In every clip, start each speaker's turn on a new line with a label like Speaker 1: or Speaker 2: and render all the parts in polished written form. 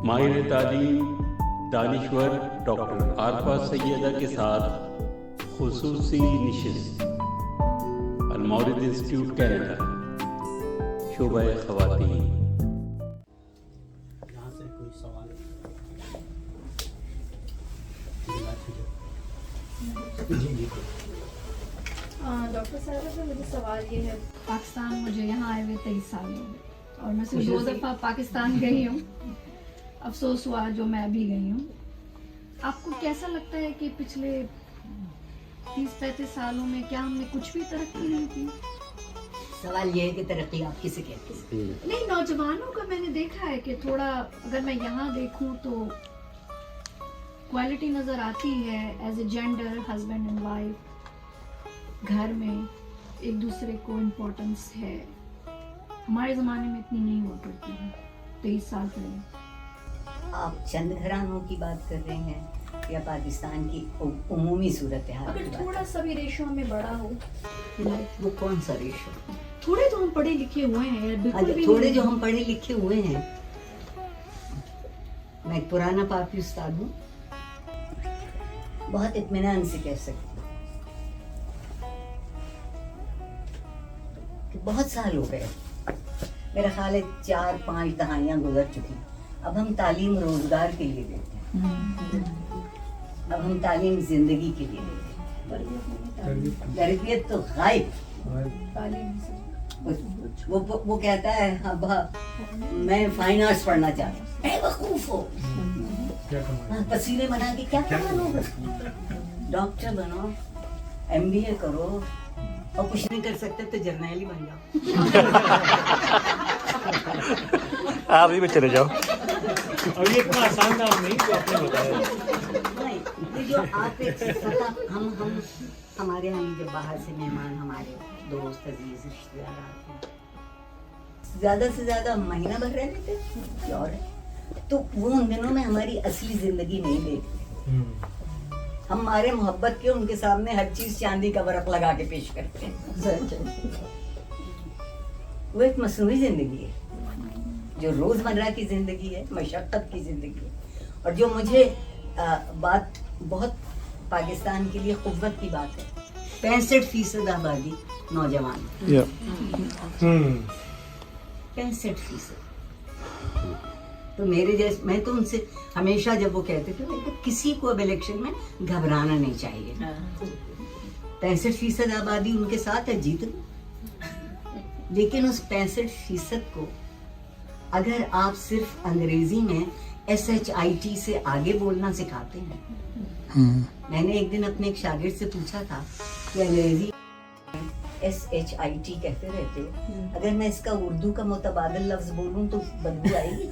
Speaker 1: ماہر تعلیم دانشور ڈاکٹر عارفہ سیدہ کے ساتھ خصوصی نشست المورد انسٹیٹیوٹ کینیڈا شعبہ خواتین.
Speaker 2: یہاں سے کوئی سوال
Speaker 3: ڈاکٹر صاحبہ سے مجھے سوال یہ ہے، پاکستان مجھے یہاں آئے ہوئے 23 سال ہو گئے اور میں صرف 2 دفعہ پاکستان گئی ہوں. افسوس ہوا جو میں بھی گئی ہوں. آپ کو کیسا لگتا ہے کہ پچھلے 30-35 سالوں میں کیا ہم نے کچھ بھی ترقی نہیں کی؟
Speaker 4: سوال یہ ہے کہ ترقی آپ کسے کہتے ہیں؟
Speaker 3: نہیں، نوجوانوں کا میں نے دیکھا ہے کہ تھوڑا اگر میں یہاں دیکھوں تو کوالٹی نظر آتی ہے as a gender, husband and wife, گھر میں ایک دوسرے کو امپورٹنس ہے. ہمارے زمانے میں اتنی نہیں ہوا کرتی ہے 23 سال پہلے.
Speaker 4: آپ چند گھرانوں کی بات کر رہے ہیں یا پاکستان کی عمومی صورتحال کی
Speaker 3: اگر
Speaker 4: بات؟
Speaker 3: تھوڑا سا بھی ریشو میں بڑا ہو.
Speaker 4: وہ کون سا ریشو؟
Speaker 3: تھوڑے تو ہم پڑھے لکھے ہوئے ہیں بالکل بھی
Speaker 4: تھوڑے
Speaker 3: نہیں.
Speaker 4: جو ہم پڑھے لکھے ہوئے ہیں. میں ایک پرانا پاپی استاد ہوں، بہت اطمینان سے کہہ سکتی ہوں کہ بہت سال ہو گئے، میرا خیال ہے 4-5 دہائیاں گزر چکی. اب ہم تعلیم روزگار کے لیے دیتے ہیں، اب ہم تعلیم زندگی کے لیے دیتے ہیں. تربیت تو غائب. وہ کہتا ہے اب میں فائن آرٹس پڑھنا چاہتا ہوں. اے وقوف ہو، تصویریں بنا کے کیا کرنا ہوگا؟ ڈاکٹر بنو، MBA کرو، اور کچھ نہیں کر سکتے تو جرنیل ہی بن جاؤ.
Speaker 5: آپ ہی پہ چلے جاؤ.
Speaker 2: اور یہ اتنا آسان کام نہیں جو آپ نے بتایا.
Speaker 4: نہیں، یہ جو آپ ایک سطح ہمارے یہاں جب باہر سے مہمان، ہمارے دوست عزیز رشتے دار آتے ہیں، زیادہ سے زیادہ مہینہ بھر رہ لیتے ہیں اور تو وہ ان دنوں میں ہماری اصلی زندگی نہیں دیکھتے. ہم ہمارے محبت کے ان کے سامنے ہر چیز چاندی کا ورق لگا کے پیش کرتے ہیں. وہ ایک مصنوعی زندگی ہے جو روزمرہ کی زندگی ہے، مشقت کی زندگی ہے. اور جو مجھے بات بہت پاکستان کے لیے قوت کی بات ہے، 65% آبادی نوجوان. 65%. تو میرے جیسے، میں تو ان سے ہمیشہ جب وہ کہتے تھے کہ کسی کو اب الیکشن میں گھبرانا نہیں چاہیے. 65% آبادی ان کے ساتھ ہے، جیت گئی. لیکن اس 65% کو اگر آپ صرف انگریزی میں SHIT سے آگے بولنا سکھاتے ہیں. میں نے ایک دن اپنے ایک شاگرد سے پوچھا تھا کہ انگریزی SHIT کہتے رہتے ہو، اگر میں اس کا اردو کا متبادل لفظ بولوں تو بدبو آئے گی.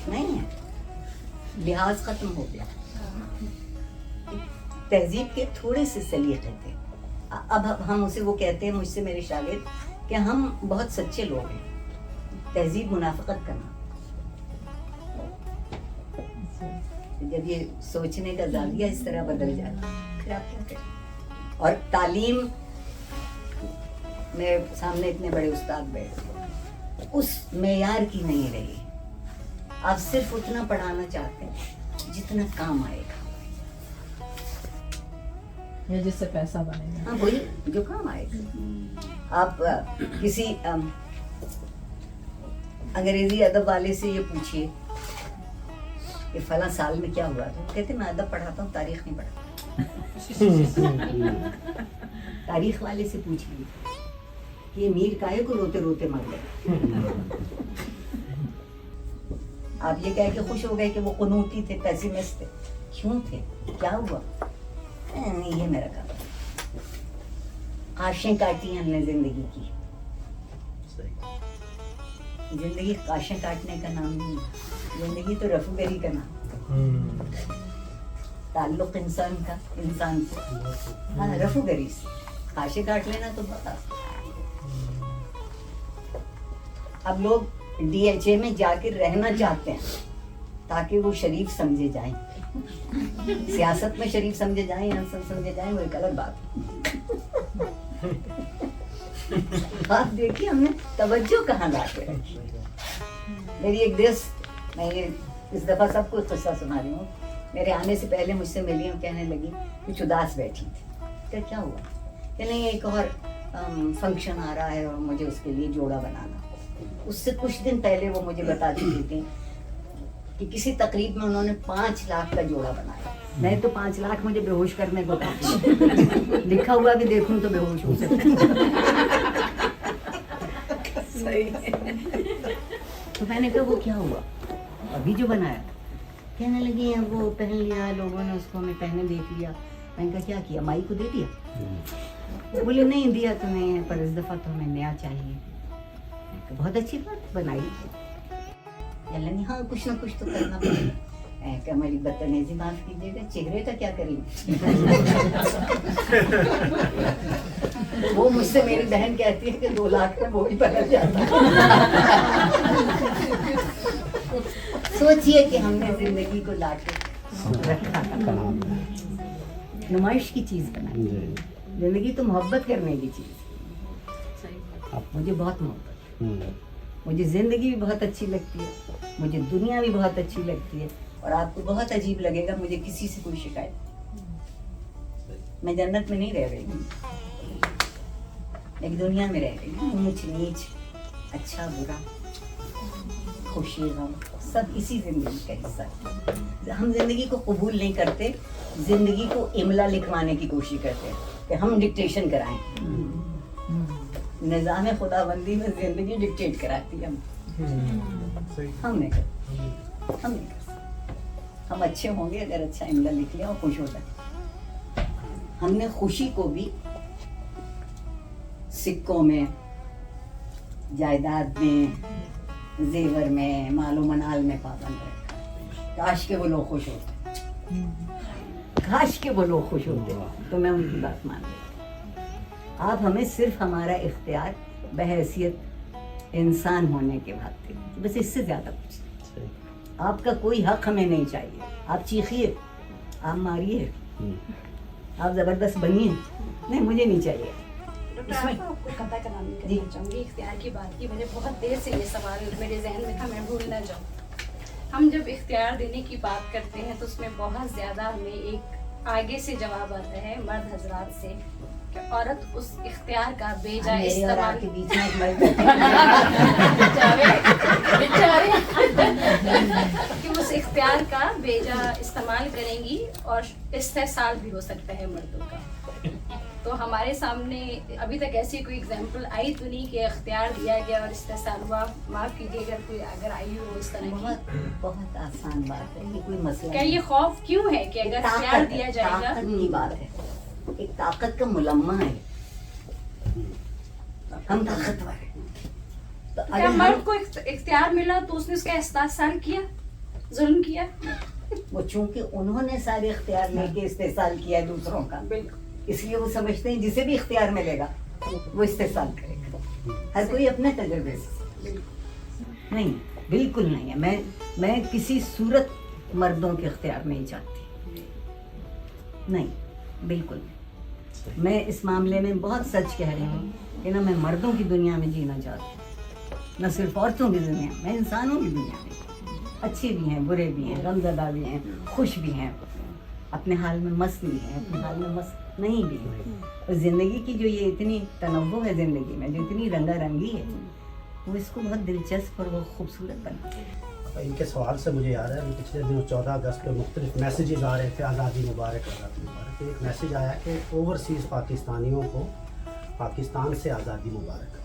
Speaker 4: نہیں ہے، لحاظ ختم ہو گیا. تہذیب کے تھوڑے سے سلیقے تھے. اب ہم اسے، وہ کہتے ہیں مجھ سے میرے شاگرد کہ ہم بہت سچے لوگ ہیں. تہذیب منافقت کرنا. جب یہ سوچنے کا زاویہ اس طرح بدل جاتا پھر آپ کیا کریں. اور تعلیم، میرے سامنے اتنے بڑے استاد بیٹھے، اس معیار کی نہیں رہی. آپ صرف اتنا پڑھانا چاہتے ہیں جتنا کام آئے گا
Speaker 6: یا جس سے پیسہ بنے گا.
Speaker 4: ہاں، وہی جو کام آئے گا. آپ کسی انگریزی ادب والے سے یہ پوچھیے کہ فلاں سال میں کیا ہوا تھا، کہتے میں ادب پڑھاتا ہوں، تاریخ نہیں پڑھاتا. تاریخ والے سے پوچھیے کہ یہ میر کاہے کو روتے روتے مر گئے. آپ یہ کہہ کے خوش ہو گئے کہ وہ قنوطی تھے، پیسیمسٹ تھے. کیوں تھے؟ کیا ہوا؟ یہ میرا کام. کاشیں کاٹی ہم نے زندگی کی. زندگی کاشیں کاٹنے کا نام نہیں ہے، زندگی تو رفوگری کا نام. تعلق انسان کا انسان سے، ہاں، رفوگری سے. کاشیں کاٹ لینا تو بتا. اب لوگ DHA میں جا کے رہنا چاہتے ہیں تاکہ وہ شریف سمجھے جائیں. سیاست میں شریف سمجھے جائیں یا سمجھے جائیں وہ ایک الگ بات. آپ دیکھیے ہم نے توجہ کہاں لا کے رکھی. میری ایک دوست, میں یہ اس دفعہ سب کو قصہ سنا رہی ہوں, میرے آنے سے پہلے مجھ سے ملی اور کہنے لگی کچھ اداس بیٹھی تھی. کہ کیا ہوا؟ کہ نہیں ایک اور فنکشن آ رہا ہے اور مجھے اس کے لیے جوڑا بنانا. اس سے کچھ دن پہلے وہ مجھے بتا چکی تھی کہ کسی تقریب میں انہوں نے 5 لاکھ کا جوڑا بنایا. میں تو 5 لاکھ مجھے بے ہوش کرنے کو کافی, لکھا ہوا بھی دیکھوں تو بے ہوش ہو سکتی. تو میں نے کہا وہ کیا ہوا ابھی جو بنایا؟ کہنے لگی ہیں وہ پہن لیا لوگوں نے, اس کو ہمیں پہنے دیکھ لیا. میں نے کہا کیا کیا, مائی کو دے دیا؟ بولے نہیں دیا تو نہیں ہے, پر اس دفعہ تو ہمیں نیا چاہیے. بہت اچھی بات بنائی. یعنی ہاں کچھ نہ کچھ تو کرنا پڑے گا. کہ ہماری بدتمیزی معاف کیجیے گا, چہرے کا کیا کریں. وہ مجھ سے میری بہن کہتی ہے کہ 2 لاکھ میں وہ بھی بدل جاتا. سوچئے کہ ہم نے زندگی کو لا کے رکھا, نمائش کی چیز بنائی. زندگی تو محبت کرنے کی چیز. مجھے بہت محبت, مجھے زندگی بھی بہت اچھی لگتی ہے, مجھے دنیا بھی بہت اچھی لگتی ہے. اور آپ کو بہت عجیب لگے گا, مجھے کسی سے کوئی شکایت نہیں. میں جنت میں نہیں رہ رہی ہوں, ایک دنیا میں رہ رہی ہوں. اونچ نیچ, اچھا برا, خوشی غم, سب اسی زندگی کا حصہ ہے. ہم زندگی کو قبول نہیں کرتے, زندگی کو املا لکھوانے کی کوشش کرتے ہیں کہ ہم ڈکٹیشن کرائیں. نظام خدا بندی میں زندگی ڈکٹیٹ کراتی ہے. ہم نہیں کرتے, ہم اچھے ہوں گے اگر اچھا املا لکھ لیا اور خوش ہو جائے. ہم نے خوشی کو بھی سکوں میں, جائیداد میں, زیور میں, مال و منال میں پابند رکھا. کاش کے وہ لوگ خوش ہوتے, کاش کے وہ لوگ خوش ہوتے تو میں ان کی بات مان لیتی. آپ ہمیں صرف ہمارا اختیار بحیثیت انسان ہونے کے بعد دیں, بس اس سے زیادہ کچھ نہیں. آپ کا کوئی حق ہمیں نہیں چاہیے. آپ چیخیے, آپ ماریے, آپ زبردست بنیے, نہیں مجھے نہیں چاہیے.
Speaker 7: آپ کو قطع کلام نہیں کرنا چاہوں گی. اختیار کی بات کی, مجھے بہت دیر سے یہ سوال میرے ذہن میں تھا, میں بھول نہ جاؤں. ہم جب اختیار دینے کی بات کرتے ہیں تو اس میں بہت زیادہ ہمیں ایک آگے سے جواب آتا ہے مرد حضرات سے کہ عورت اس اختیار کا بے جا استعمال
Speaker 4: کے بیچ میں
Speaker 7: کہ اس اختیار کا بے جا استعمال کریں گی اور استحصال بھی ہو سکتا ہے مردوں کا. تو ہمارے سامنے ابھی تک ایسی کوئی اگزامپل آئی تو نہیں کہ اختیار دیا گیا اور استحصال ہوا. معاف کیجیے اگر آئی ہو اس طرح کی.
Speaker 4: بہت آسان بات ہے, یہ کوئی مسئلہ
Speaker 7: کیا یہ خوف کیوں ہے کہ اگر اختیار دیا جائے گا؟
Speaker 4: طاقت کی بات ہے, ایک طاقت کا ملمہ ہے, ہم طاقتور ہیں.
Speaker 7: کیا مرد کو اختیار ملا تو اس نے اس کا استحصال کیا, ظلم کیا؟
Speaker 4: وہ چونکہ انہوں نے سارے اختیار لے کے استحصال کیا ہے دوسروں کا, اس لیے وہ سمجھتے ہیں جسے بھی اختیار ملے گا وہ استحصال کرے گا. ہر کوئی اپنے تجربے سے. نہیں, بالکل نہیں ہے. میں کسی صورت مردوں کے اختیار نہیں چاہتی, نہیں بالکل نہیں. میں اس معاملے میں بہت سچ کہہ رہی ہوں کہ نہ میں مردوں کی دنیا میں جینا چاہتی ہوں, نہ صرف عورتوں کی دنیا میں انسانوں کی دنیا میں. اچھے بھی ہیں, برے بھی ہیں, غمزدہ بھی ہیں, خوش بھی ہیں, اپنے حال میں مست بھی ہیں, اپنے حال میں مست نہیں بھی ہیں. اور زندگی کی جو یہ اتنی تنوع ہے زندگی میں, جو اتنی رنگا رنگی ہے, وہ اس کو بہت دلچسپ اور وہ خوبصورت بناتی ہے.
Speaker 8: ان کے سوال سے مجھے یاد ہے پچھلے دنوں 14 اگست کو مختلف میسیجز آ رہے تھے, آزادی مبارک آزادی مبارک. ایک میسیج آیا کہ اوورسیز پاکستانیوں کو پاکستان سے آزادی مبارک.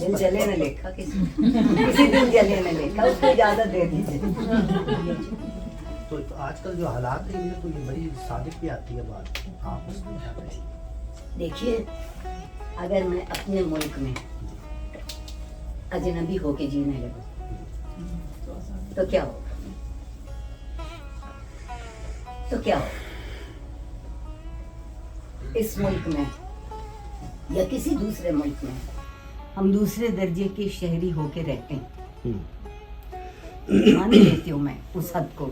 Speaker 4: دل جلے نہ لکھا, کسی دل جلے نہ لکھا, اس کو اجازت دے دیجیے.
Speaker 8: تو آج کل جو حالات ہیں تو یہ بڑی صادق بھی آتی ہے بات, آپ اس میں کیا کہیں؟
Speaker 4: دیکھیے, اگر میں اپنے ملک میں اجنبی ہو کے جینے لگوں تو کیا ہوگا, تو کیا ہوگا. اس ملک میں یا کسی دوسرے ملک میں ہم دوسرے درجے کے شہری ہو کے رہتے ہیں, مان لیتی ہوں میں اس حد کو,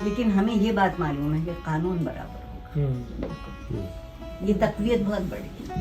Speaker 4: لیکن ہمیں یہ بات معلوم ہے کہ قانون برابر ہوگا. یہ تقویت بہت بڑی ہے.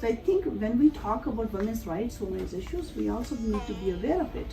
Speaker 6: So I think when we talk about women's rights, women's issues, we also need to be aware of it.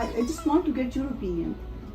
Speaker 6: I just want to get your opinion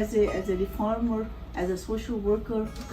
Speaker 6: as a reformer, as a social worker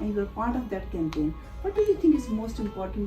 Speaker 6: and you are part of that campaign, what do you think is most important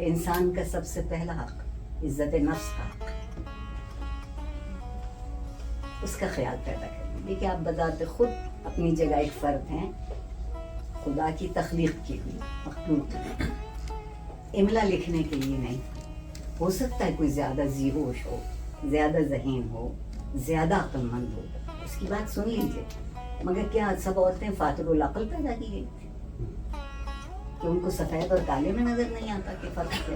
Speaker 4: کہ انسان کا سب سے پہلا حق عزت نفس کا حق، اس کا خیال پیدا کریں. دیکھیے آپ بذات خود اپنی جگہ ایک فرد ہیں، خدا کی تخلیق کی ہوئی مخلوق ہے. املا لکھنے کے لیے نہیں. ہو سکتا ہے کوئی زیادہ ذی ہوش ہو، زیادہ ذہین ہو، زیادہ عقل مند ہو، اس کی بات سن لیجیے. مگر کیا سب عورتیں فاطر العقل پیدا کی گئی تھی کہ ان کو سفید اور کالے میں نظر نہیں آتا کہ فرق ہے؟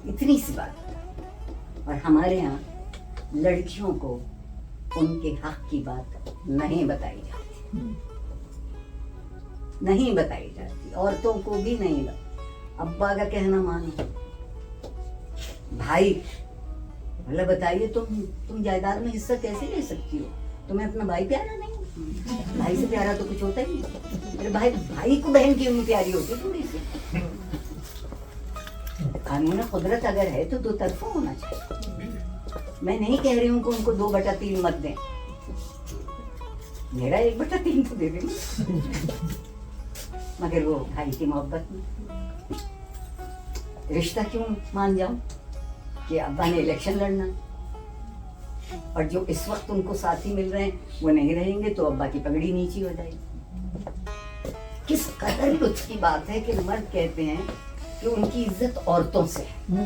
Speaker 4: اتنی سی بات. اور ہمارے یہاں لڑکیوں کو ان کے حق کی بات نہیں بتائی جاتی، نہیں بتائی جاتی. عورتوں کو بھی نہیں. ابا کا کہنا مانو، بھائی مطلب بتائیے تم جائیداد میں حصہ کیسے لے سکتی ہو؟ تمہیں اپنا بھائی پیارا نہیں؟ بھائی سے پیارا تو کچھ ہوتا ہی نہیں. میرے بھائی کو بہن کیوں نہیں پیاری ہوتی تھوڑی سی؟ قانون قدرت اگر ہے تو دو طرفہ ہونا چاہیے. میں نہیں کہہ رہی ہوں کہ ان کو 2/3 مت دیں، میرا 1/3 تو دے دیں، مگر وہ بھائی کی محبت میں رشتہ کیوں مان جاؤں کہ ابا نے الیکشن لڑنا اور جو اس وقت ان کو ساتھی مل رہے ہیں وہ نہیں رہیں گے تو ابا کی پگڑی نیچی ہو جائے گی. کس قدر لطف کی بات ہے کہ مرد کہتے ہیں کہ ان کی عزت عورتوں سے ہے،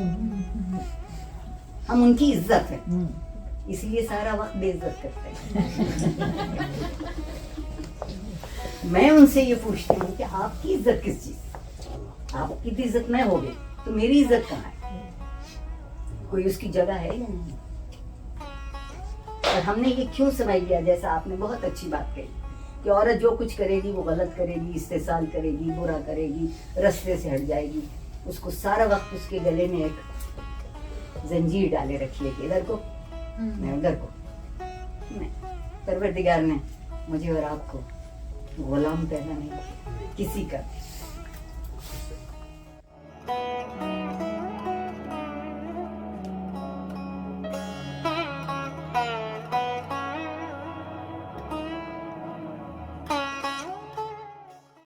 Speaker 4: ہم ان کی عزت ہے، اس لیے سارا وقت بے عزت کرتے ہیں. میں ان سے یہ پوچھتی ہوں کہ آپ کی عزت کس چیز؟ آپ کی بھی عزت میں ہو گئی تو میری عزت کہاں ہے؟ کوئی اس کی جگہ ہے یا نہیں؟ اور ہم نے یہ کیوں سمجھ لیا، جیسا آپ نے بہت اچھی بات کہی کہ عورت جو کچھ کرے گی وہ غلط کرے گی، استحصال کرے گی، برا کرے گی، رستے سے ہٹ جائے گی. اس کو سارا وقت اس کے گلے میں ایک زنجیر ڈالے رکھیے کہ ادھر کو میں ادھر کو. نہیں، پروردگار نے مجھے اور آپ کو غلام پیدا نہیں کیا کسی کا.